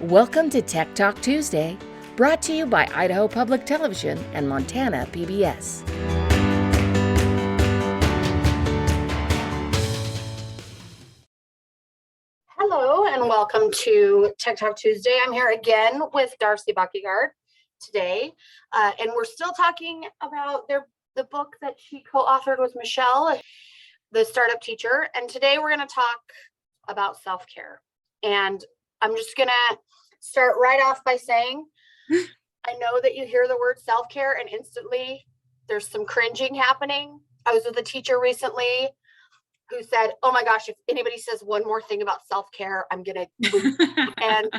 Welcome to Tech Talk Tuesday, brought to you by Idaho Public Television and Montana PBS. Hello and welcome to Tech Talk Tuesday. I'm here again with Darcy Buckegard today, and we're still talking about the book that she co-authored with Michelle, the startup teacher. And today we're going to talk about self-care. And I'm just going to start right off by saying, I know that you hear the word self-care and instantly there's some cringing happening. I was with a teacher recently who said, oh my gosh, if anybody says one more thing about self-care, I'm going to lose. And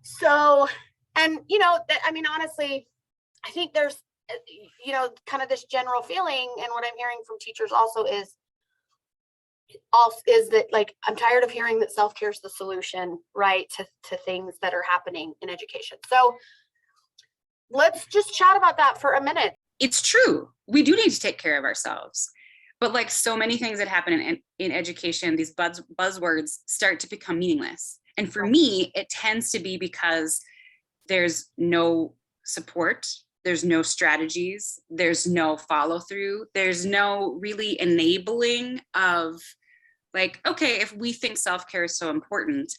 so, and honestly, I think there's, kind of this general feeling, and what I'm hearing from teachers also is that, like, I'm tired of hearing that self-care is the solution, right, to things that are happening in education. So let's just chat about that for a minute. It's true. We do need to take care of ourselves. But like so many things that happen in education, these buzzwords start to become meaningless. And for me, it tends to be because there's no support, there's no strategies, there's no follow through, there's no really enabling of, like, okay, if we think self-care is so important,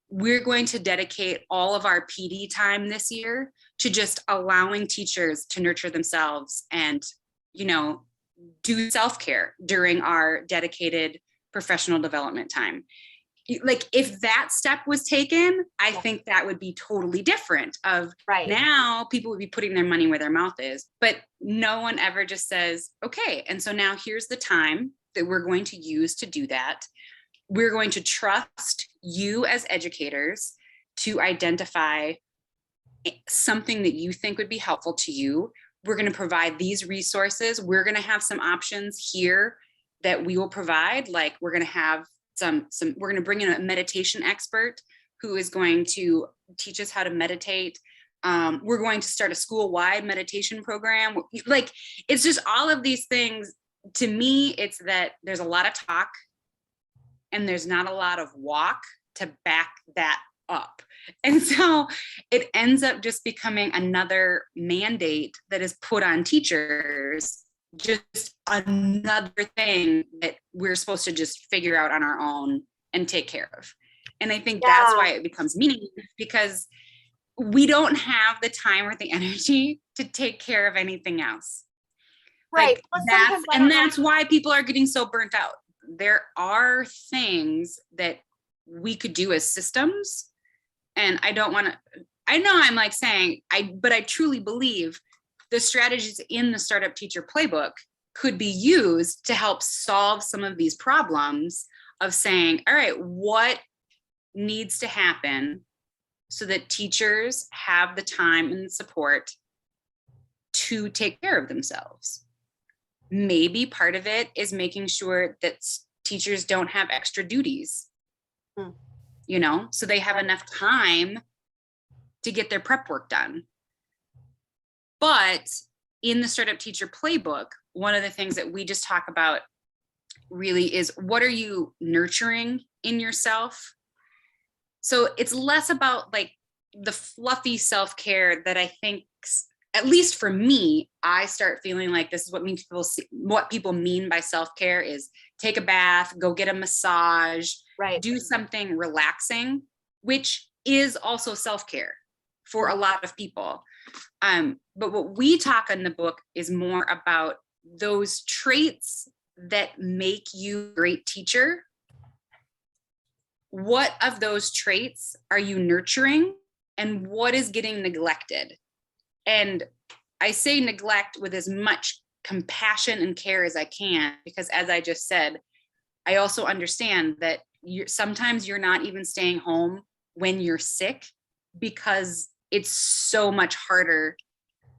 we're going to dedicate all of our PD time this year to just allowing teachers to nurture themselves and, do self-care during our dedicated professional development time. Like, if that step was taken, I think that would be totally different Now people would be putting their money where their mouth is, but no one ever just says, okay, and so now here's the time that we're going to use to do that. We're going to trust you as educators to identify something that you think would be helpful to you. We're going to provide these resources. We're going to have some options here that we will provide. Like, we're going to have we're going to bring in a meditation expert who is going to teach us how to meditate. We're going to start a school-wide meditation program. Like, it's just all of these things. To me, it's that there's a lot of talk and there's not a lot of walk to back that up. And so it ends up just becoming another mandate that is put on teachers, just another thing that we're supposed to just figure out on our own and take care of. And I think that's why it becomes meaningless, because we don't have the time or the energy to take care of anything else. Right. Like, that's why people are getting so burnt out. There are things that we could do as systems. And I know I'm like saying, but I truly believe the strategies in the Startup Teacher Playbook could be used to help solve some of these problems of saying, all right, what needs to happen so that teachers have the time and support to take care of themselves? Maybe part of it is making sure that teachers don't have extra duties. So they have enough time to get their prep work done. But in the Startup Teacher Playbook, one of the things that we just talk about really is, what are you nurturing in yourself? So it's less about like the fluffy self-care that I think, at least for me, I start feeling like this is what people mean by self-care is take a bath, go get a massage, do something relaxing, which is also self-care for a lot of people. But what we talk in the book is more about those traits that make you a great teacher. What of those traits are you nurturing, and what is getting neglected? And I say neglect with as much compassion and care as I can, because as I just said, I also understand that sometimes you're not even staying home when you're sick, because it's so much harder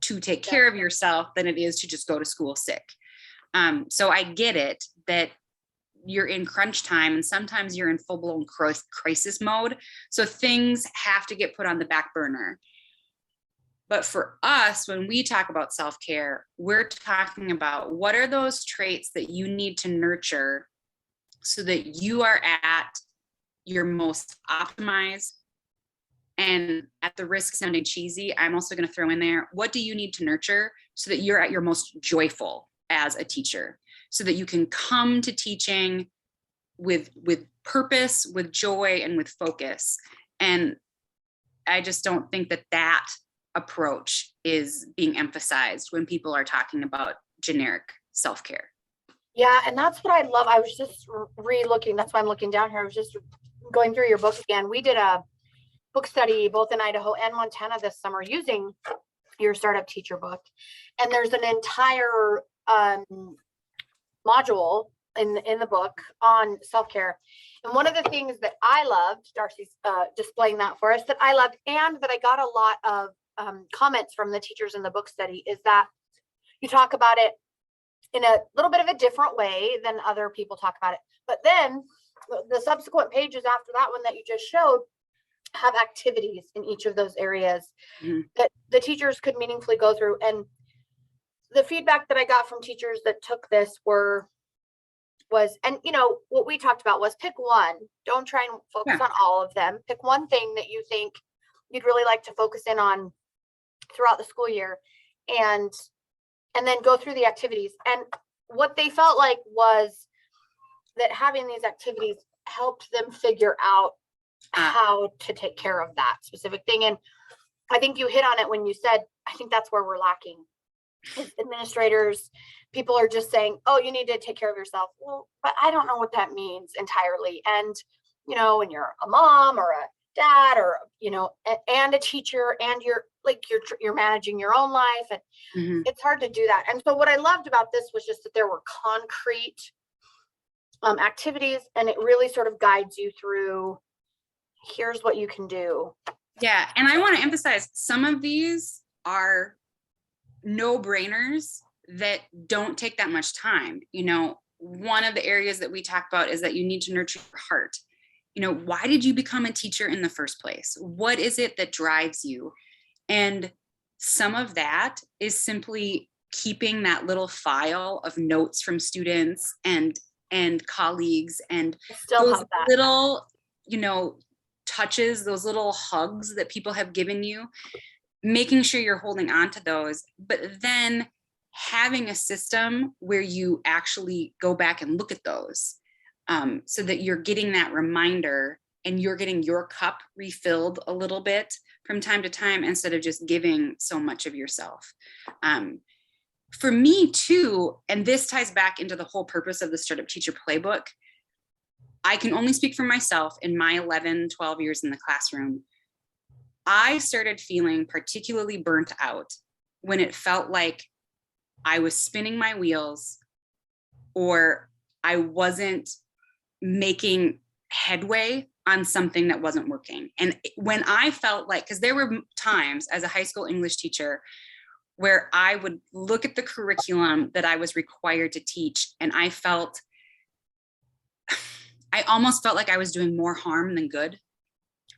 to take care of yourself than it is to just go to school sick. So I get it that you're in crunch time and sometimes you're in full-blown crisis mode. So things have to get put on the back burner. But for us, when we talk about self-care, we're talking about what are those traits that you need to nurture so that you are at your most optimized, And at the risk of sounding cheesy, I'm also going to throw in there, what do you need to nurture so that you're at your most joyful as a teacher, so that you can come to teaching with purpose, with joy, and with focus. And I just don't think that approach is being emphasized when people are talking about generic self-care. Yeah, and that's what I love. I was just re-looking. That's why I'm looking down here. I was just going through your book again. We did a book study both in Idaho and Montana this summer using your startup teacher book. And there's an entire module in the book on self-care. And one of the things that I loved, Darcy's displaying that for us, that I loved, and that I got a lot of comments from the teachers in the book study, is that you talk about it in a little bit of a different way than other people talk about it. But then the subsequent pages after that one that you just showed have activities in each of those areas that the teachers could meaningfully go through. And the feedback that I got from teachers that took this was, and you know, what we talked about was pick one. Don't try and focus on all of them. Pick one thing that you think you'd really like to focus in on throughout the school year, and then go through the activities. And what they felt like was that having these activities helped them figure out how to take care of that specific thing. And I think you hit on it when you said, I think that's where we're lacking. Administrators, people are just saying, oh, you need to take care of yourself. Well, but I don't know what that means entirely. And, you know, when you're a mom or a dad, or, you know, and a teacher, and you're managing your own life, and it's hard to do that. And so what I loved about this was just that there were concrete activities, and it really sort of guides you through, here's what you can do. Yeah. And I want to emphasize, some of these are no-brainers that don't take that much time. You know, one of the areas that we talk about is that you need to nurture your heart. You know, why did you become a teacher in the first place? What is it that drives you? And some of that is simply keeping that little file of notes from students and colleagues, and those little, you know, touches, those little hugs that people have given you, making sure you're holding on to those, but then having a system where you actually go back and look at those, so that you're getting that reminder and you're getting your cup refilled a little bit from time to time, instead of just giving so much of yourself. For me too, and this ties back into the whole purpose of the Startup Teacher Playbook, I can only speak for myself. In my 11, 12 years in the classroom, I started feeling particularly burnt out when it felt like I was spinning my wheels, or I wasn't making headway on something that wasn't working. And when I felt like, because there were times as a high school English teacher where I would look at the curriculum that I was required to teach, and I almost felt like I was doing more harm than good,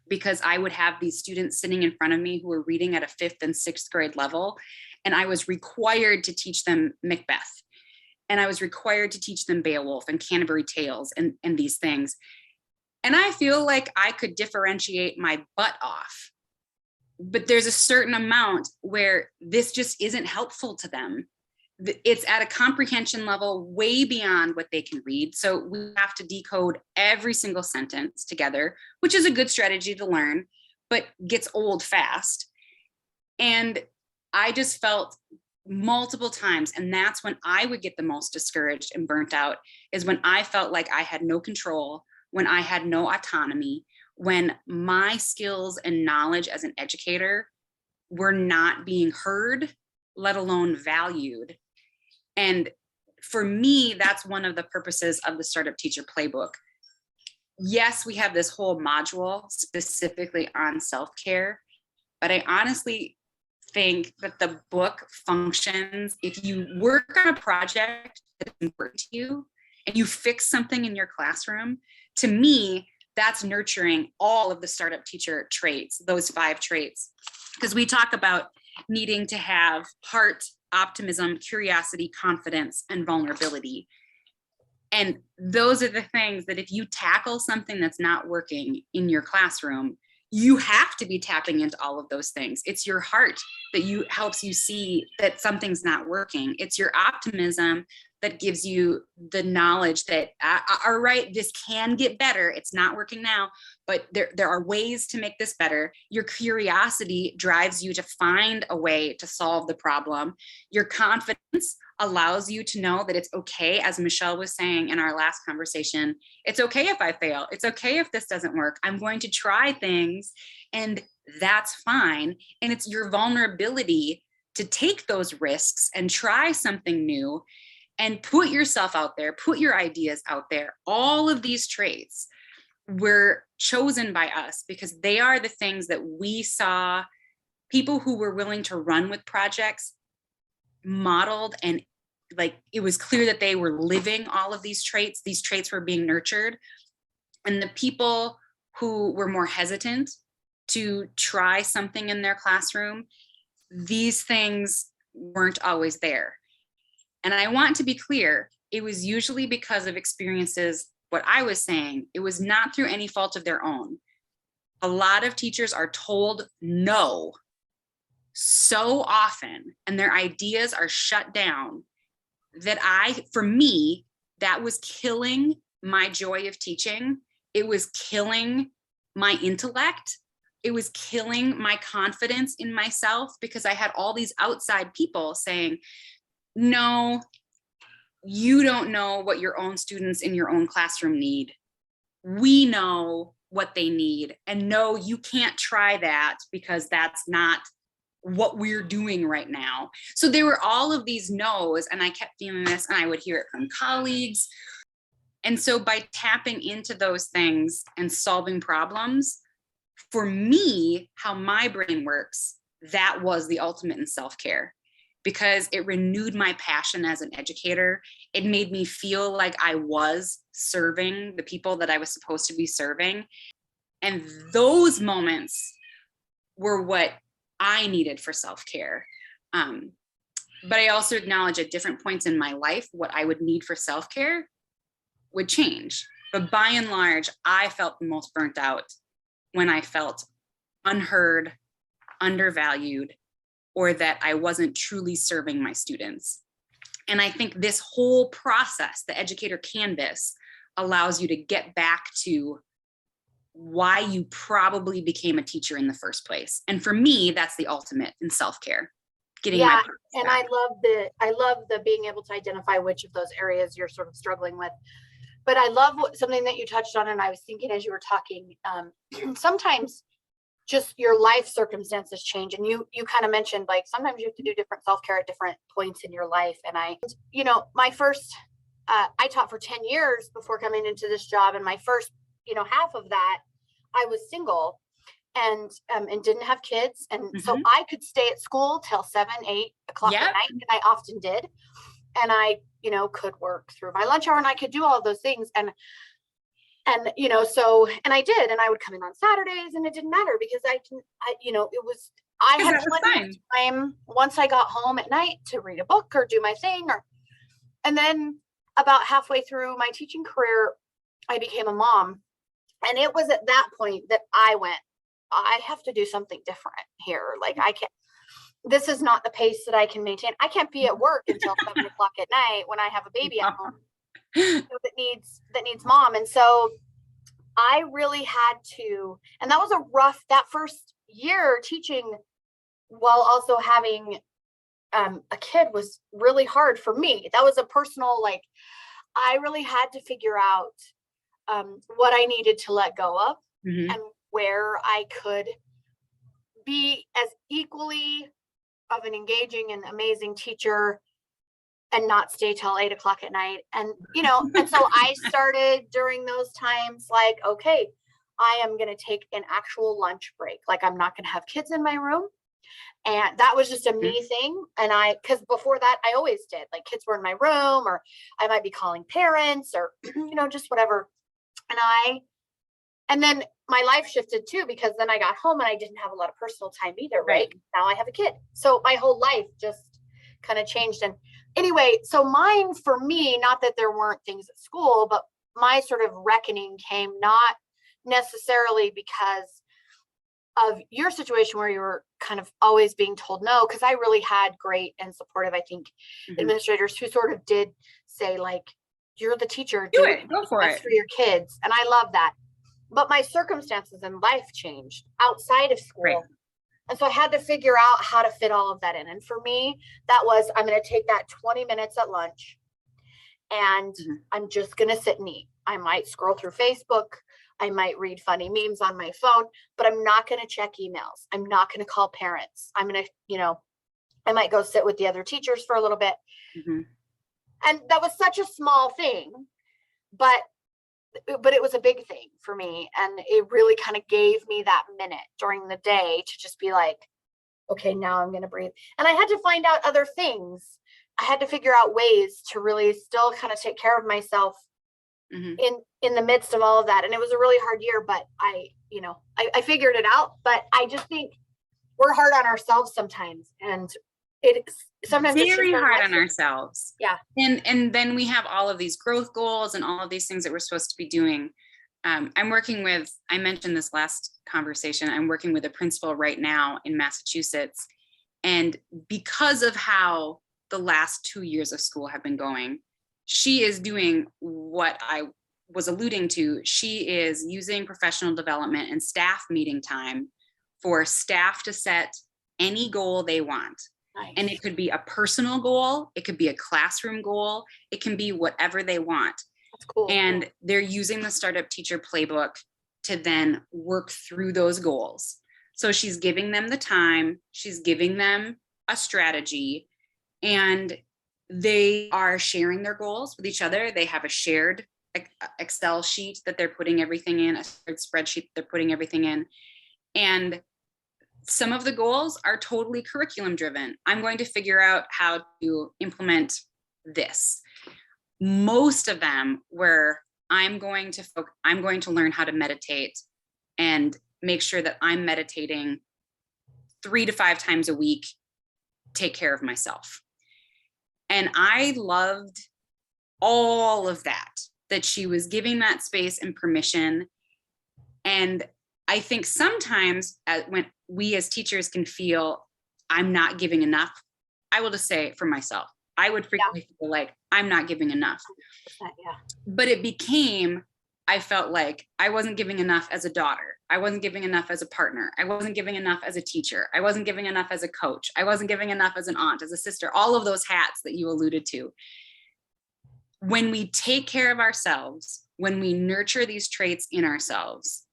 because I would have these students sitting in front of me who were reading at a 5th and 6th grade level, and I was required to teach them Macbeth, and I was required to teach them Beowulf and Canterbury Tales and these things. And I feel like I could differentiate my butt off, but there's a certain amount where this just isn't helpful to them. It's at a comprehension level way beyond what they can read. So we have to decode every single sentence together, which is a good strategy to learn, but gets old fast. And I just felt multiple times, and that's when I would get the most discouraged and burnt out, is when I felt like I had no control, when I had no autonomy, when my skills and knowledge as an educator were not being heard, let alone valued. And for me, that's one of the purposes of the Startup Teacher Playbook. Yes, we have this whole module specifically on self-care, but I honestly think that the book functions, if you work on a project that's important to you and you fix something in your classroom, to me, that's nurturing all of the startup teacher traits, those 5 traits. Because we talk about needing to have heart, optimism, curiosity, confidence, and vulnerability. And those are the things that if you tackle something that's not working in your classroom, you have to be tapping into all of those things. It's your heart that helps you see that something's not working. It's your optimism that gives you the knowledge that, all right, this can get better. It's not working now, but there are ways to make this better. Your curiosity drives you to find a way to solve the problem. Your confidence allows you to know that it's okay, as Michelle was saying in our last conversation, it's okay if I fail. It's okay if this doesn't work. I'm going to try things, and that's fine. And it's your vulnerability to take those risks and try something new and put yourself out there, put your ideas out there. All of these traits were chosen by us because they are the things that we saw people who were willing to run with projects modeled, and like it was clear that they were living all of these traits. These traits were being nurtured. And the people who were more hesitant to try something in their classroom, these things weren't always there. And I want to be clear, it was usually because of experiences, what I was saying, it was not through any fault of their own. A lot of teachers are told no so often, and their ideas are shut down, that for me, that was killing my joy of teaching. It was killing my intellect. It was killing my confidence in myself, because I had all these outside people saying, no, you don't know what your own students in your own classroom need. We know what they need. And no, you can't try that because that's not what we're doing right now. So there were all of these no's, and I kept feeling this, and I would hear it from colleagues. And so by tapping into those things and solving problems, for me, how my brain works, that was the ultimate in self-care, because it renewed my passion as an educator. It made me feel like I was serving the people that I was supposed to be serving. And those moments were what I needed for self-care. But I also acknowledge at different points in my life, what I would need for self-care would change. But by and large, I felt the most burnt out when I felt unheard, undervalued, or that I wasn't truly serving my students. And I think this whole process, the educator canvas, allows you to get back to why you probably became a teacher in the first place. And for me, that's the ultimate in self-care. Getting my purpose and back. I love the being able to identify which of those areas you're sort of struggling with. But I love something that you touched on, and I was thinking as you were talking, sometimes just your life circumstances change. And you kind of mentioned, like, sometimes you have to do different self-care at different points in your life. And my first, I taught for 10 years before coming into this job. And my first, half of that, I was single and didn't have kids. And so I could stay at school till 7, 8 o'clock at night. And I often did. And I, could work through my lunch hour, and I could do all of those things. And I did, and I would come in on Saturdays, and it didn't matter because I had plenty of time once I got home at night to read a book or do my thing. And then about halfway through my teaching career, I became a mom. And it was at that point that I went, I have to do something different here. Like, this is not the pace that I can maintain. I can't be at work until 7 o'clock at night when I have a baby at home that needs mom. And so I really had to, and that was that first year teaching while also having a kid was really hard for me. That was a personal, I really had to figure out what I needed to let go of and where I could be as equally of an engaging and amazing teacher and not stay till 8 o'clock at night. And, and so I started during those times, okay, I am going to take an actual lunch break. I'm not going to have kids in my room. And that was just a me thing. And because before that, I always did, kids were in my room, or I might be calling parents, or, just whatever. And then my life shifted too, because then I got home and I didn't have a lot of personal time either. Right. Now I have a kid. So my whole life just kind of changed. And anyway, so mine, for me, not that there weren't things at school, but my sort of reckoning came not necessarily because of your situation where you were kind of always being told no, because I really had great and supportive, I think, administrators who sort of did say, like, you're the teacher, Do what's it. Go for best it. for your kids. And I love that. But my circumstances in life changed outside of school. Right. And so I had to figure out how to fit all of that in. And for me, that was, I'm going to take that 20 minutes at lunch and I'm just going to sit and eat. I might scroll through Facebook. I might read funny memes on my phone, but I'm not going to check emails. I'm not going to call parents. I'm going to, I might go sit with the other teachers for a little bit. And that was such a small thing, but it was a big thing for me. And it really kind of gave me that minute during the day to just be like, okay, now I'm going to breathe. And I had to find out other things. I had to figure out ways to really still kind of take care of myself in the midst of all of that. And it was a really hard year, but I figured it out. But I just think we're hard on ourselves sometimes, and it's sometimes very hard on ourselves. Yeah. And then we have all of these growth goals and all of these things that we're supposed to be doing. I'm working with, I mentioned this last conversation, I'm working with a principal right now in Massachusetts. And because of how the last 2 years of school have been going, she is doing what I was alluding to. She is using professional development and staff meeting time for staff to set any goal they want. Nice. And it could be a personal goal. It could be a classroom goal. It can be whatever they want. That's cool. And they're using the Startup Teacher Playbook to then work through those goals. So she's giving them the time, she's giving them a strategy, and they are sharing their goals with each other. They have a shared Excel sheet that they're putting everything in, a shared spreadsheet they're putting everything in. And some of the goals are totally curriculum driven. I'm going to figure out how to implement this. Most of them were, I'm going to learn how to meditate and make sure that I'm meditating 3 to 5 times a week, take care of myself. And I loved all of that she was giving that space and permission. And I think sometimes when we as teachers can feel I'm not giving enough, I will just say for myself, I would frequently feel like I'm not giving enough. But it became, I felt like I wasn't giving enough as a daughter. I wasn't giving enough as a partner. I wasn't giving enough as a teacher. I wasn't giving enough as a coach. I wasn't giving enough as an aunt, as a sister, all of those hats that you alluded to. When we take care of ourselves, when we nurture these traits in ourselves,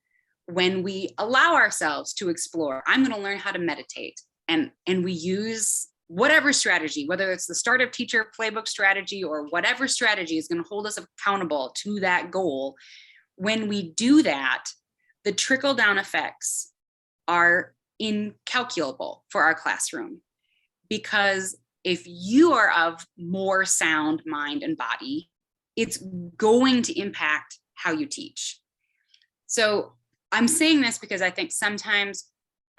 when we allow ourselves to explore, I'm going to learn how to meditate, and we use whatever strategy, whether it's the Startup Teacher Playbook strategy or whatever strategy is going to hold us accountable to that goal. When we do that, the trickle down effects are incalculable for our classroom, because if you are of more sound mind and body, it's going to impact how you teach. So I'm saying this because I think sometimes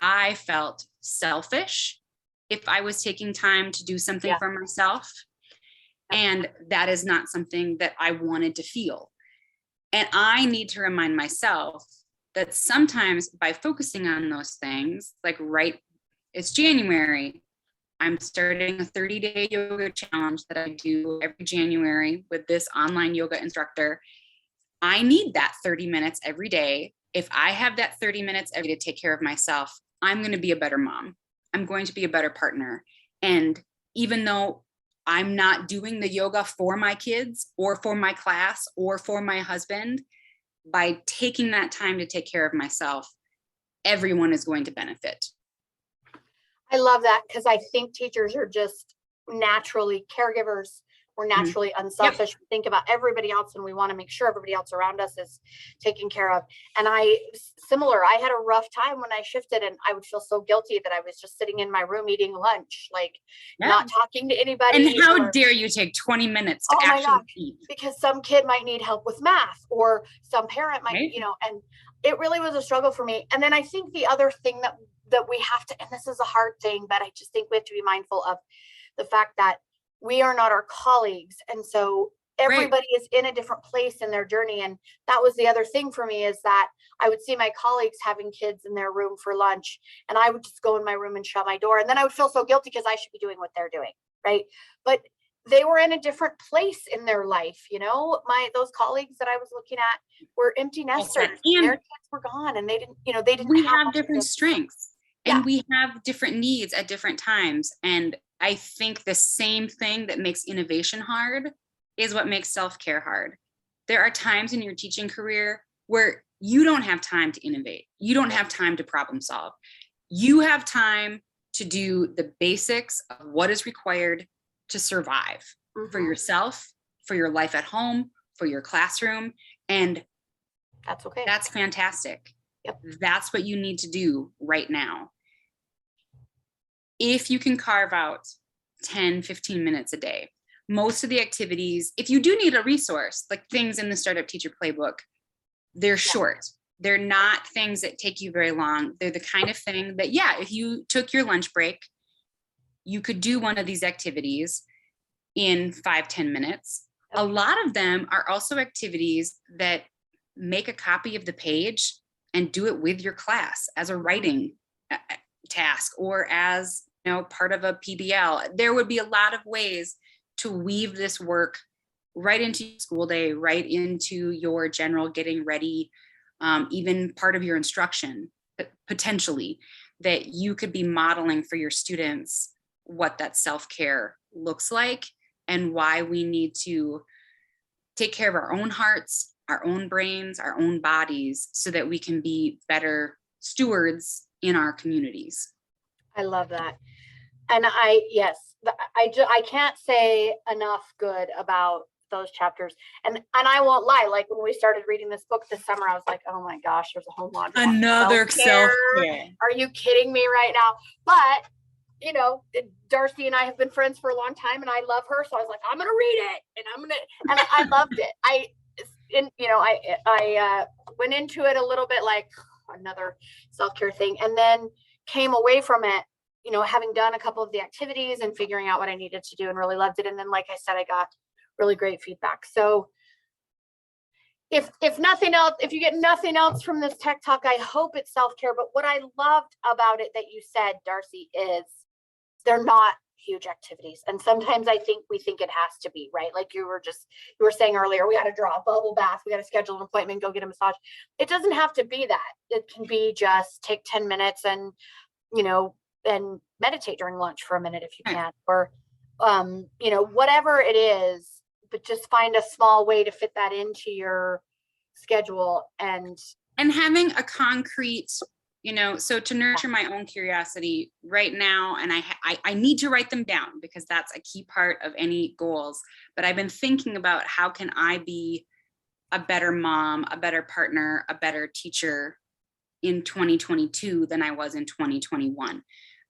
I felt selfish if I was taking time to do something for myself. And that is not something that I wanted to feel. And I need to remind myself that sometimes by focusing on those things, like it's January, I'm starting a 30-day yoga challenge that I do every January with this online yoga instructor. I need that 30 minutes every day. If I have that 30 minutes every day to take care of myself, I'm going to be a better mom. I'm going to be a better partner. And even though I'm not doing the yoga for my kids or for my class or for my husband, by taking that time to take care of myself, everyone is going to benefit. I love that, because I think teachers are just naturally caregivers. We're naturally unselfish. We think about everybody else and we want to make sure everybody else around us is taken care of. And I had a rough time when I shifted, and I would feel so guilty that I was just sitting in my room eating lunch, like not talking to anybody. And how dare you take 20 minutes to actually eat? Because some kid might need help with math, or some parent might, and it really was a struggle for me. And then I think the other thing that we have to, and this is a hard thing, but I just think we have to be mindful of the fact that we are not our colleagues. And so everybody is in a different place in their journey. And that was the other thing for me, is that I would see my colleagues having kids in their room for lunch, and I would just go in my room and shut my door. And then I would feel so guilty because I should be doing what they're doing. Right. But they were in a different place in their life. Those colleagues that I was looking at were empty nesters. And their kids were gone, and they didn't we have have different strengths, Yeah. and we have different needs at different times. And I think the same thing that makes innovation hard is what makes self-care hard. There are times in your teaching career where you don't have time to innovate. You don't have time to problem solve. You have time to do the basics of what is required to survive for yourself, for your life at home, for your classroom. And That's okay. that's fantastic. Yep. That's what you need to do right now. If you can carve out 10, 15 minutes a day, most of the activities, if you do need a resource, like things in the Startup Teacher Playbook, they're short. They're not things that take you very long. They're the kind of thing that, if you took your lunch break, you could do one of these activities in 5-10 minutes. A lot of them are also activities that make a copy of the page and do it with your class as a writing task, or as part of a PBL. There would be a lot of ways to weave this work right into your school day, right into your general getting ready, even part of your instruction, potentially, that you could be modeling for your students what that self-care looks like and why we need to take care of our own hearts, our own brains, our own bodies, so that we can be better stewards in our communities. I love that. And I can't say enough good about those chapters. And I won't lie, like when we started reading this book this summer, I was like, oh my gosh, there's a whole lot. Another self-care. Are you kidding me right now? But Darcy and I have been friends for a long time, and I love her, so I was like, I'm gonna read it, and I loved it. I went into it a little bit like another self-care thing, and then came away from it, having done a couple of the activities and figuring out what I needed to do, and really loved it. And then, like I said, I got really great feedback. So if nothing else, if you get nothing else from this tech talk, I hope it's self-care. But what I loved about it that you said, Darcy, is they're not huge activities. And sometimes we think it has to be, right? Like you were saying earlier, we got to draw a bubble bath, we got to schedule an appointment, go get a massage. It doesn't have to be that. It can be just take 10 minutes and meditate during lunch for a minute if you can, or whatever it is, but just find a small way to fit that into your schedule and having a concrete, so to nurture my own curiosity right now, and I need to write them down because that's a key part of any goals. But I've been thinking about how can I be a better mom, a better partner, a better teacher in 2022 than I was in 2021.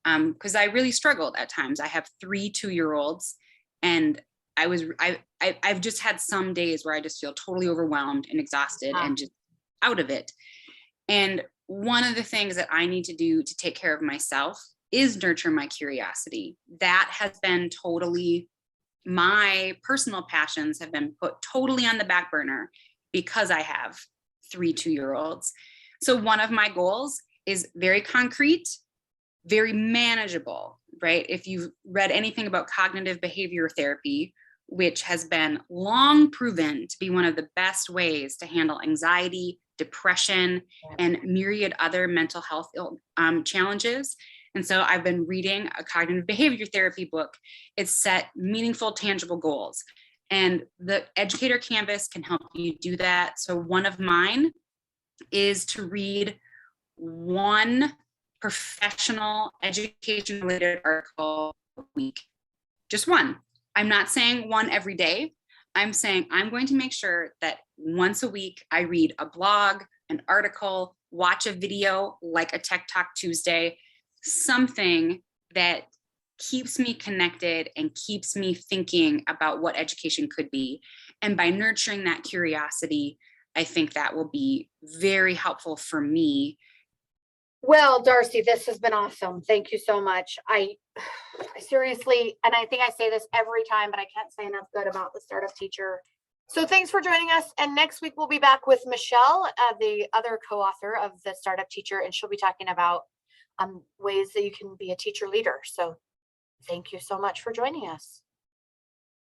Because I really struggled at times. I have 3 2-year-olds, and I've just had some days where I just feel totally overwhelmed and exhausted and just out of it. And one of the things that I need to do to take care of myself is nurture my curiosity. That has been totally, my personal passions have been put totally on the back burner because I have 3 2-year-olds. So one of my goals is very concrete, very manageable, right? If you've read anything about cognitive behavior therapy, which has been long proven to be one of the best ways to handle anxiety, depression, and myriad other mental health challenges. And so I've been reading a cognitive behavior therapy book. It's set meaningful, tangible goals. And the Educator Canvas can help you do that. So one of mine is to read one professional education related article a week. Just one. I'm not saying one every day. I'm saying I'm going to make sure that once a week I read a blog, an article, watch a video like a Tech Talk Tuesday, something that keeps me connected and keeps me thinking about what education could be. And by nurturing that curiosity, I think that will be very helpful for me. Well, Darcy, this has been awesome. Thank you so much. I seriously, and I think I say this every time, but I can't say enough good about the Startup Teacher So thanks for joining us. And next week we'll be back with Michelle, the other co-author of The Startup Teacher, and she'll be talking about ways that you can be a teacher leader. So thank you so much for joining us.